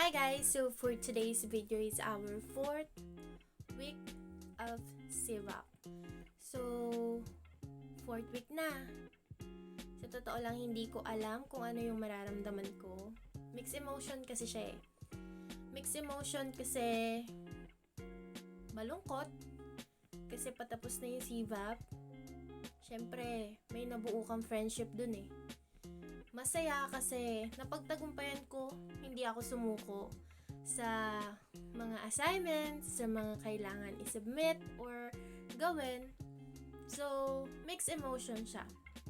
Hi guys! So for today's video is our 4th week of SIVAP. So, 4th week na. Sa totoo lang, hindi ko alam kung ano yung mararamdaman ko. Mixed emotion kasi siya eh. Mixed emotion kasi malungkot. Kasi patapos na yung SIVAP. Syempre, may nabuo kang friendship dun eh. Masaya kasi napagtagumpayan ko, hindi ako sumuko sa mga assignments, sa mga kailangan i-submit or gawin. So, mixed emotion siya.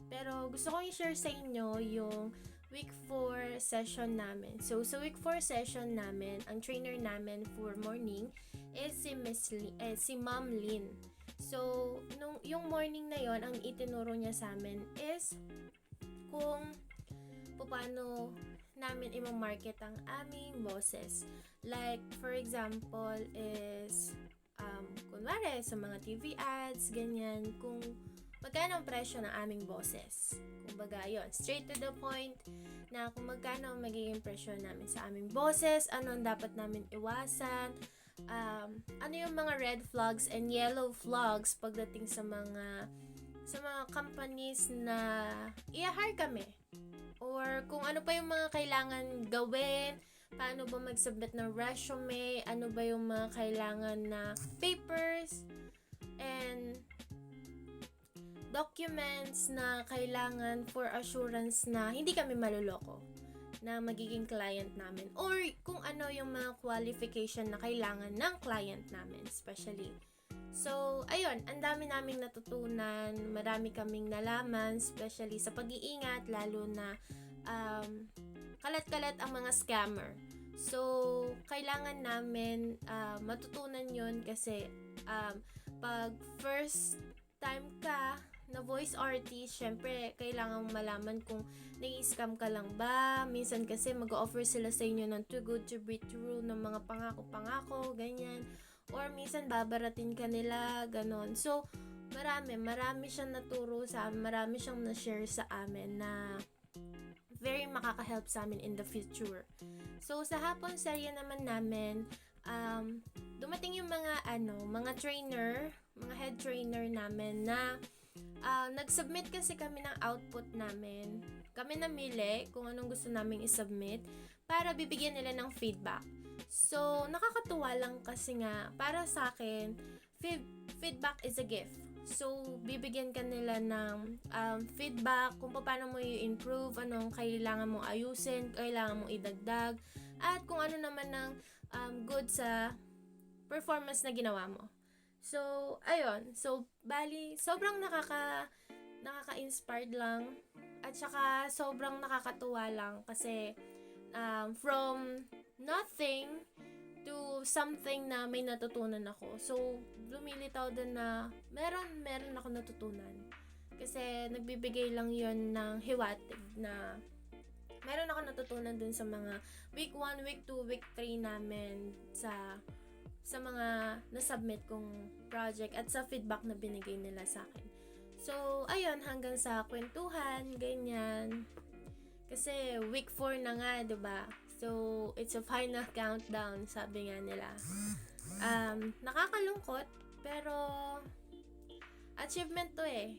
Pero gusto kong i-share sa inyo yung week 4 session namin. So, sa week 4 session namin, ang trainer namin for morning is si Ma'am Lynn. So, yung morning na yon, ang itinuro niya sa amin is kung paano namin i-market ang aming boses. Like, for example, is, kunwari, sa mga TV ads, ganyan, kung magkano ang presyo ng aming boses. Kumbaga, yon, straight to the point, na kung magkano ang magiging presyo namin sa aming boses, ano ang dapat namin iwasan, ano yung mga red flags and yellow flags pagdating sa mga companies na i-hire kami. Or kung ano pa yung mga kailangan gawin, paano ba mag-submit ng resume, ano ba yung mga kailangan na papers, and documents na kailangan for assurance na hindi kami maluloko na magiging client namin. Or kung ano yung mga qualification na kailangan ng client namin, especially. So, ayun, ang dami naming natutunan, marami kaming nalaman, especially sa pag-iingat, lalo na kalat-kalat ang mga scammer. So, kailangan namin matutunan yun kasi pag first time ka na voice artist, syempre, kailangan malaman kung nai-scam ka lang ba. Minsan kasi mag-offer sila sa inyo ng too good to be true, ng mga pangako-pangako, ganyan. Or minsan babaratin ka nila, ganon. So, marami siyang naturo sa amin, marami siyang na-share sa amin na very makaka-help sa amin in the future. So, sa hapon serye naman namin, dumating yung mga trainer, mga head trainer namin na nag-submit kasi kami ng output namin. Kami namili kung anong gusto naming i-submit para bibigyan nila ng feedback. So, nakakatuwa lang kasi nga, para sa akin, feedback is a gift. So, bibigyan ka nila ng feedback kung paano mo i-improve, anong kailangan mong ayusin, kailangan mong idagdag, at kung ano naman ng good sa performance na ginawa mo. So, ayun. So, bali, sobrang nakaka-inspired lang, at saka sobrang nakakatuwa lang kasi from nothing to something na may natutunan ako. So, lumilitaw din na meron ako natutunan. Kasi nagbibigay lang yon ng hiwatig na meron ako natutunan dun sa mga week 1, week 2, week 3 namin sa mga nasubmit kong project at sa feedback na binigay nila sa akin. So, ayun, hanggang sa kwentuhan, ganyan. Kasi week 4 na nga, 'di ba? So, it's a final countdown, sabi nga nila. Nakakalungkot, pero achievement to eh.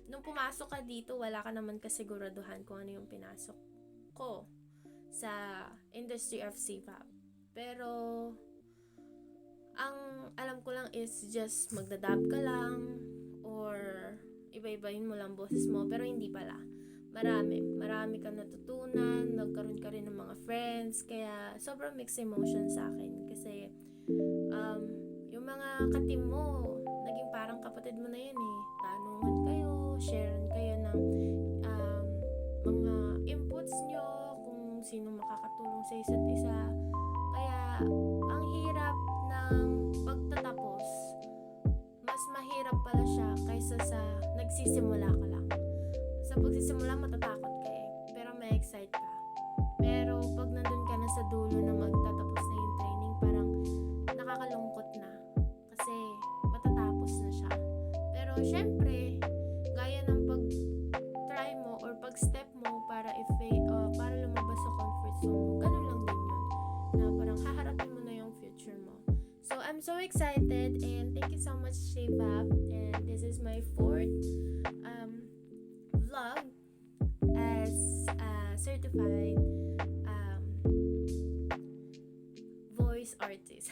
Nung pumasok ka dito, wala ka naman kasiguraduhan kung ano yung pinasok ko sa industry of CPAP. Pero, ang alam ko lang is just magdadab ka lang or iba-ibahin mo lang boses mo, pero hindi pala. Marami kang natutunan, nagkaroon ka rin ng mga friends, kaya sobrang mixed emotion sa akin kasi yung mga katim mo, naging parang kapatid mo na yan eh. Tanungan kayo, sharean kayo ng mga inputs nyo, kung sino makakatulong sa isa't isa. Kaya ang hirap ng pagtatapos, mas mahirap pala siya kaysa sa nagsisimula ka lang. Sa pagsisimula, matatakot ka eh, pero may excite ka. Pero pag nandun ka na sa dulo na magtatapos na yung training, parang nakakalungkot na kasi matatapos na siya. Pero syempre, gaya ng pag-try mo or pag-step mo para lumabas sa comfort zone mo, ganun lang din yun. So I'm so excited and thank you so much, Shevap. And this is my fourth vlog as a certified voice artist.